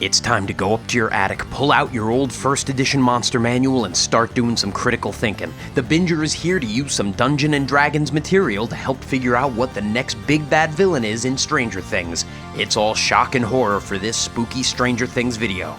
It's time to go up to your attic, pull out your old 1st edition monster manual, and start doing some critical thinking. The Binger is here to use some Dungeons & Dragons material to help figure out what the next big bad villain is in Stranger Things. It's all shock and horror for this spooky Stranger Things video.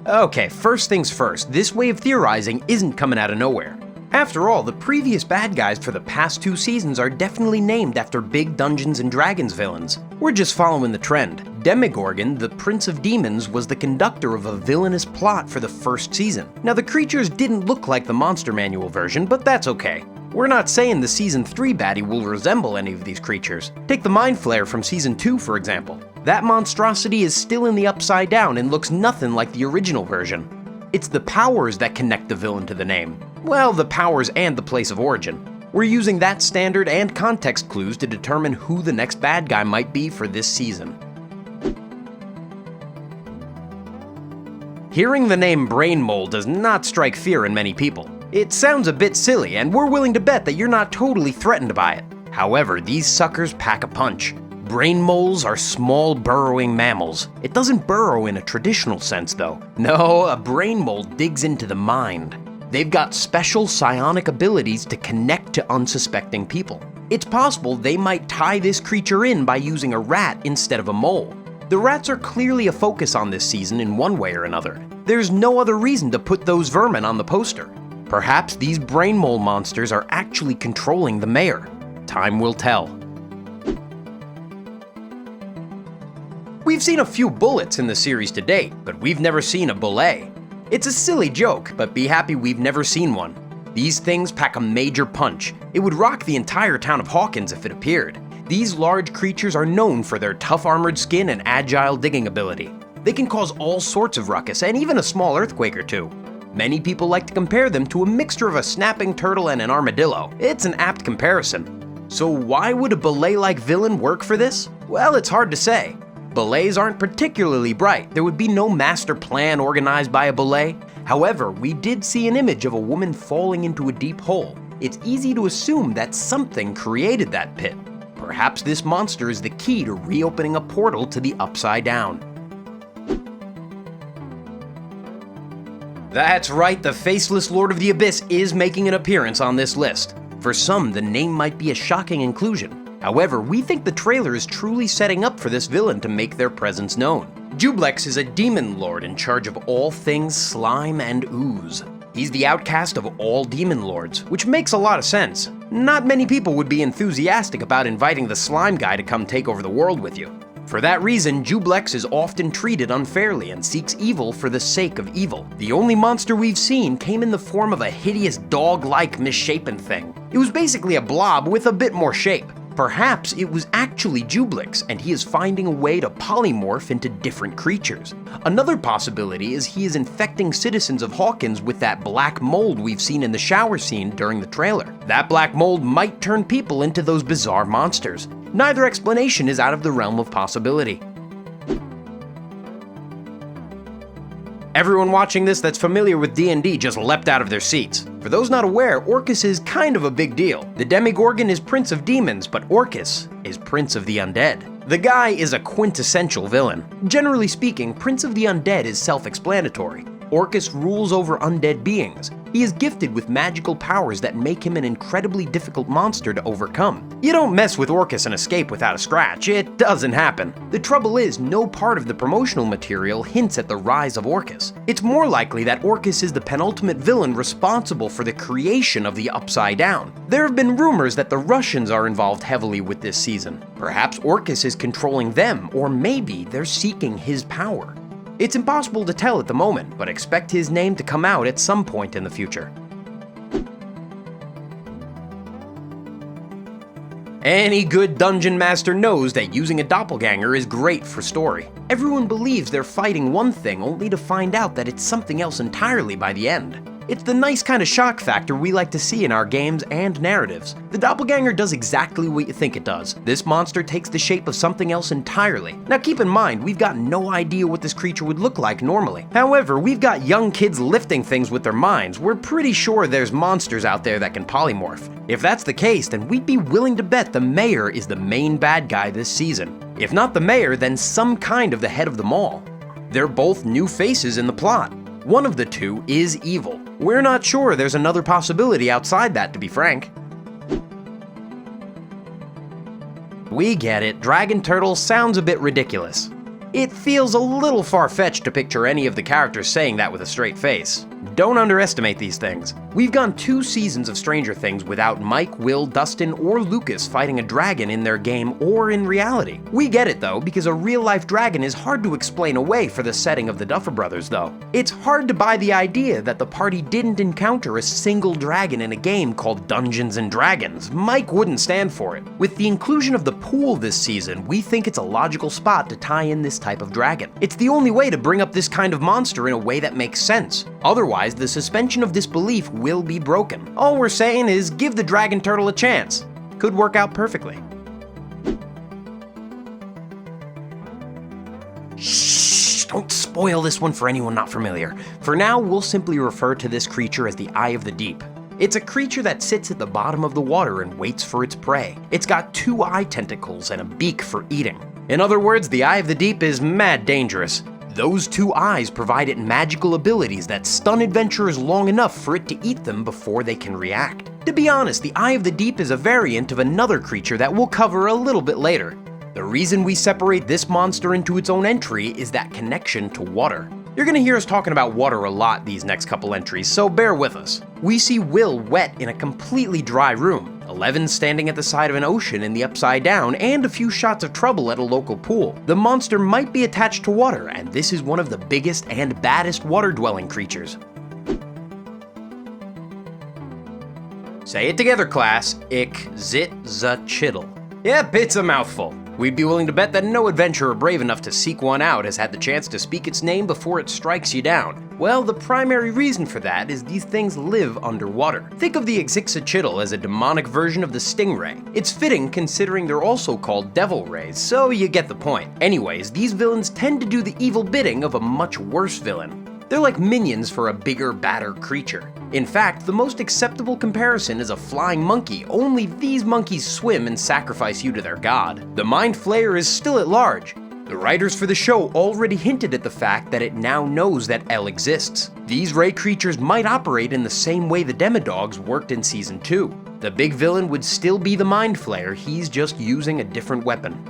Okay, first things first, this way of theorizing isn't coming out of nowhere. After all, the previous bad guys for the past 2 seasons are definitely named after big Dungeons & Dragons villains. We're just following the trend. Demogorgon, the Prince of Demons, was the conductor of a villainous plot for the 1st season. Now, the creatures didn't look like the Monster Manual version, but that's okay. We're not saying the Season 3 baddie will resemble any of these creatures. Take the Mind Flayer from Season 2, for example. That monstrosity is still in the Upside Down and looks nothing like the original version. It's the powers that connect the villain to the name. Well, the powers and the place of origin. We're using that standard and context clues to determine who the next bad guy might be for this season. Hearing the name Brain Mole does not strike fear in many people. It sounds a bit silly, and we're willing to bet that you're not totally threatened by it. However, these suckers pack a punch. Brain moles are small burrowing mammals. It doesn't burrow in a traditional sense though. No, a brain mole digs into the mind. They've got special psionic abilities to connect to unsuspecting people. It's possible they might tie this creature in by using a rat instead of a mole. The rats are clearly a focus on this season in one way or another. There's no other reason to put those vermin on the poster. Perhaps these brain mole monsters are actually controlling the mayor. Time will tell. We've seen a few bullets in the series to date, but we've never seen a bulette. It's a silly joke, but be happy we've never seen one. These things pack a major punch. It would rock the entire town of Hawkins if it appeared. These large creatures are known for their tough armored skin and agile digging ability. They can cause all sorts of ruckus and even a small earthquake or two. Many people like to compare them to a mixture of a snapping turtle and an armadillo. It's an apt comparison. So why would a bulette-like villain work for this? Well, it's hard to say. Bullets aren't particularly bright. There would be no master plan organized by a bulette. However, we did see an image of a woman falling into a deep hole. It's easy to assume that something created that pit. Perhaps this monster is the key to reopening a portal to the Upside Down. That's right, the faceless Lord of the Abyss is making an appearance on this list. For some, the name might be a shocking inclusion. However, we think the trailer is truly setting up for this villain to make their presence known. Jublex is a demon lord in charge of all things slime and ooze. He's the outcast of all demon lords, which makes a lot of sense. Not many people would be enthusiastic about inviting the slime guy to come take over the world with you. For that reason, Jublex is often treated unfairly and seeks evil for the sake of evil. The only monster we've seen came in the form of a hideous dog-like misshapen thing. It was basically a blob with a bit more shape. Perhaps it was actually Jublex, and he is finding a way to polymorph into different creatures. Another possibility is he is infecting citizens of Hawkins with that black mold we've seen in the shower scene during the trailer. That black mold might turn people into those bizarre monsters. Neither explanation is out of the realm of possibility. Everyone watching this that's familiar with D&D just leapt out of their seats. For those not aware, ORCUS is kind of a big deal. The Demogorgon is Prince of Demons, but ORCUS is Prince of the Undead. The guy is a quintessential villain. Generally speaking, Prince of the Undead is self-explanatory. ORCUS rules over undead beings. He is gifted with magical powers that make him an incredibly difficult monster to overcome. You don't mess with ORCUS and escape without a scratch. It doesn't happen. The trouble is, no part of the promotional material hints at the rise of ORCUS. It's more likely that ORCUS is the penultimate villain responsible for the creation of the Upside Down. There have been rumors that the Russians are involved heavily with this season. Perhaps ORCUS is controlling them, or maybe they're seeking his power. It's impossible to tell at the moment, but expect his name to come out at some point in the future. Any good dungeon master knows that using a doppelganger is great for story. Everyone believes they're fighting one thing only to find out that it's something else entirely by the end. It's the nice kind of shock factor we like to see in our games and narratives. The doppelganger does exactly what you think it does. This monster takes the shape of something else entirely. Now keep in mind, we've got no idea what this creature would look like normally. However, we've got young kids lifting things with their minds. We're pretty sure there's monsters out there that can polymorph. If that's the case, then we'd be willing to bet the mayor is the main bad guy this season. If not the mayor, then some kind of the head of them all. They're both new faces in the plot. One of the two is evil. We're not sure there's another possibility outside that, to be frank. We get it, Dragon Turtle sounds a bit ridiculous. It feels a little far-fetched to picture any of the characters saying that with a straight face. Don't underestimate these things. We've gone 2 seasons of Stranger Things without Mike, Will, Dustin, or Lucas fighting a dragon in their game or in reality. We get it though, because a real-life dragon is hard to explain away for the setting of the Duffer Brothers though. It's hard to buy the idea that the party didn't encounter a single dragon in a game called Dungeons & Dragons. Mike wouldn't stand for it. With the inclusion of the pool this season, we think it's a logical spot to tie in this type of dragon. It's the only way to bring up this kind of monster in a way that makes sense. Otherwise, the suspension of disbelief will be broken. All we're saying is give the Dragon Turtle a chance. Could work out perfectly. Shh, don't spoil this one for anyone not familiar. For now, we'll simply refer to this creature as the Eye of the Deep. It's a creature that sits at the bottom of the water and waits for its prey. It's got 2 eye tentacles and a beak for eating. In other words, the Eye of the Deep is mad dangerous. Those 2 eyes provide it magical abilities that stun adventurers long enough for it to eat them before they can react. To be honest, the Eye of the Deep is a variant of another creature that we'll cover a little bit later. The reason we separate this monster into its own entry is that connection to water. You're gonna hear us talking about water a lot these next couple entries, so bear with us. We see Will wet in a completely dry room, Eleven standing at the side of an ocean in the Upside Down, and a few shots of trouble at a local pool. The monster might be attached to water, and this is one of the biggest and baddest water-dwelling creatures. Say it together, class. IXITXACHITL. Yep, it's a mouthful. We'd be willing to bet that no adventurer brave enough to seek one out has had the chance to speak its name before it strikes you down. Well, the primary reason for that is these things live underwater. Think of the IXITXACHITL as a demonic version of the stingray. It's fitting considering they're also called devil rays, so you get the point. Anyways, these villains tend to do the evil bidding of a much worse villain. They're like minions for a bigger, badder creature. In fact, the most acceptable comparison is a flying monkey, only these monkeys swim and sacrifice you to their god. The Mind Flayer is still at large. The writers for the show already hinted at the fact that it now knows that L exists. These ray creatures might operate in the same way the Demodogs worked in Season 2. The big villain would still be the Mind Flayer, he's just using a different weapon.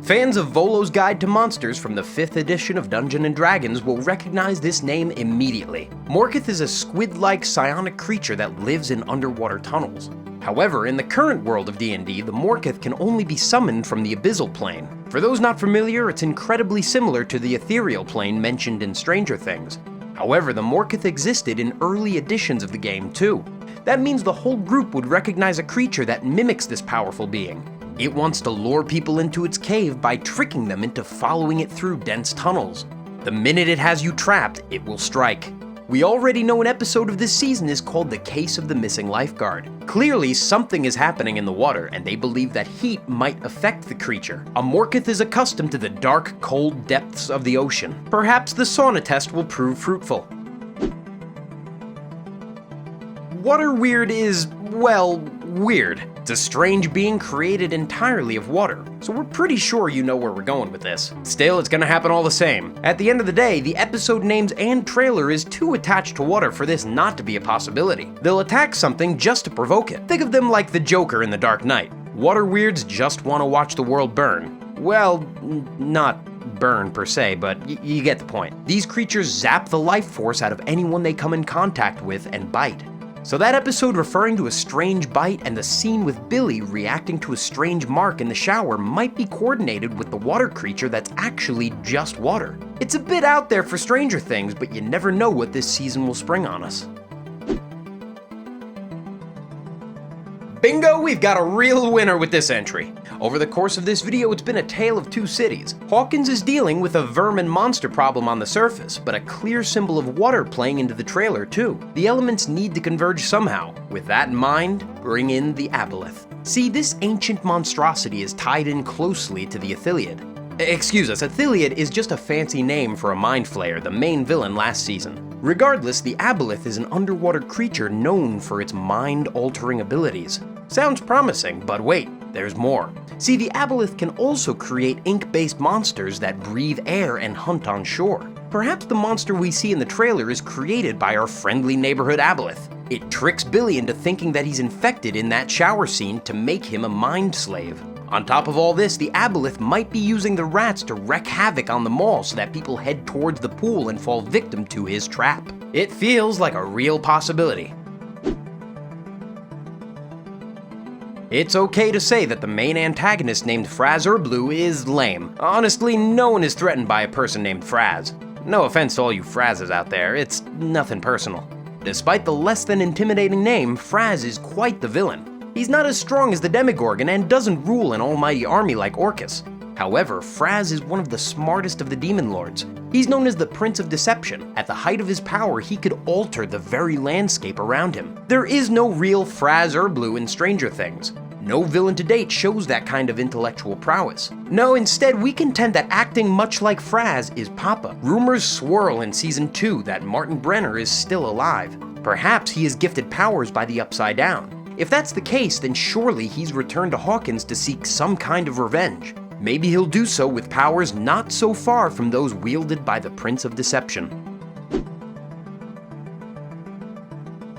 Fans of Volo's Guide to Monsters from the 5th edition of Dungeons & Dragons will recognize this name immediately. MORKOTH is a squid-like psionic creature that lives in underwater tunnels. However, in the current world of D&D, the MORKOTH can only be summoned from the abyssal plane. For those not familiar, it's incredibly similar to the ethereal plane mentioned in Stranger Things. However, the MORKOTH existed in early editions of the game too. That means the whole group would recognize a creature that mimics this powerful being. It wants to lure people into its cave by tricking them into following it through dense tunnels. The minute it has you trapped, it will strike. We already know an episode of this season is called The Case of the Missing Lifeguard. Clearly, something is happening in the water, and they believe that heat might affect the creature. A MORKOTH is accustomed to the dark, cold depths of the ocean. Perhaps the sauna test will prove fruitful. Water Weird is, well, weird. It's a strange being created entirely of water, so we're pretty sure you know where we're going with this. Still, it's gonna happen all the same. At the end of the day, the episode names and trailer is too attached to water for this not to be a possibility. They'll attack something just to provoke it. Think of them like the Joker in The Dark Knight. Water weirds just want to watch the world burn. Well, not burn per se, but you get the point. These creatures zap the life force out of anyone they come in contact with and bite. So that episode referring to a strange bite and the scene with Billy reacting to a strange mark in the shower might be coordinated with the water creature that's actually just water. It's a bit out there for Stranger Things, but you never know what this season will spring on us. Bingo, we've got a real winner with this entry. Over the course of this video, it's been a tale of two cities. Hawkins is dealing with a vermin monster problem on the surface, but a clear symbol of water playing into the trailer too. The elements need to converge somehow. With that in mind, bring in the Aboleth. See, this ancient monstrosity is tied in closely to the Ithiliad. Excuse us, Ithiliad is just a fancy name for a mind flayer, the main villain last season. Regardless, the Aboleth is an underwater creature known for its mind-altering abilities. Sounds promising, but wait, there's more. See, the Aboleth can also create ink-based monsters that breathe air and hunt on shore. Perhaps the monster we see in the trailer is created by our friendly neighborhood Aboleth. It tricks Billy into thinking that he's infected in that shower scene to make him a mind slave. On top of all this, the Aboleth might be using the rats to wreak havoc on the mall so that people head towards the pool and fall victim to his trap. It feels like a real possibility. It's okay to say that the main antagonist named FRAZURB'LUU is lame. Honestly, no one is threatened by a person named Fraz. No offense to all you Frazes out there, it's nothing personal. Despite the less than intimidating name, Fraz is quite the villain. He's not as strong as the Demogorgon and doesn't rule an almighty army like ORCUS. However, Fraz is one of the smartest of the Demon Lords. He's known as the Prince of Deception. At the height of his power, he could alter the very landscape around him. There is no real FRAZURB'LUU in Stranger Things. No villain to date shows that kind of intellectual prowess. No, instead, we contend that acting much like Fraz is Papa. Rumors swirl in Season 2 that Martin Brenner is still alive. Perhaps he is gifted powers by the Upside Down. If that's the case, then surely he's returned to Hawkins to seek some kind of revenge. Maybe he'll do so with powers not so far from those wielded by the Prince of Deception.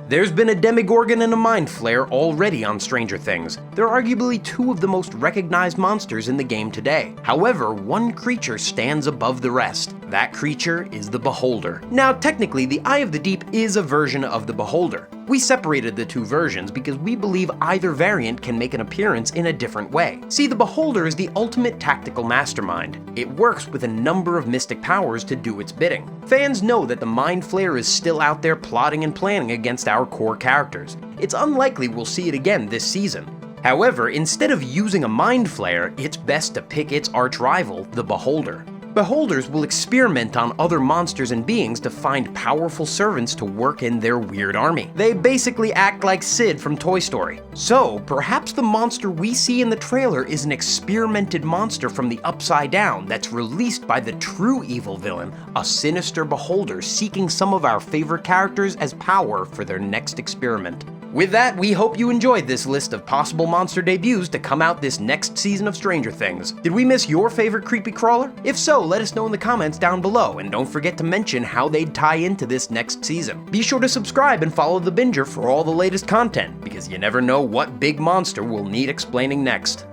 There's been a Demogorgon and a Mind Flayer already on Stranger Things. They're arguably two of the most recognized monsters in the game today. However, one creature stands above the rest. That creature is the Beholder. Now, technically, the Eye of the Deep is a version of the Beholder. We separated the two versions because we believe either variant can make an appearance in a different way. See, the Beholder is the ultimate tactical mastermind. It works with a number of mystic powers to do its bidding. Fans know that the Mind Flayer is still out there plotting and planning against our core characters. It's unlikely we'll see it again this season. However, instead of using a Mind Flayer, it's best to pick its arch rival, the Beholder. Beholders will experiment on other monsters and beings to find powerful servants to work in their weird army. They basically act like Sid from Toy Story. So, perhaps the monster we see in the trailer is an experimented monster from the Upside Down that's released by the true evil villain, a sinister beholder seeking some of our favorite characters as power for their next experiment. With that, we hope you enjoyed this list of possible monster debuts to come out this next season of Stranger Things. Did we miss your favorite creepy crawler? If so, let us know in the comments down below, and don't forget to mention how they'd tie into this next season. Be sure to subscribe and follow the Binger for all the latest content, because you never know what big monster will need explaining next.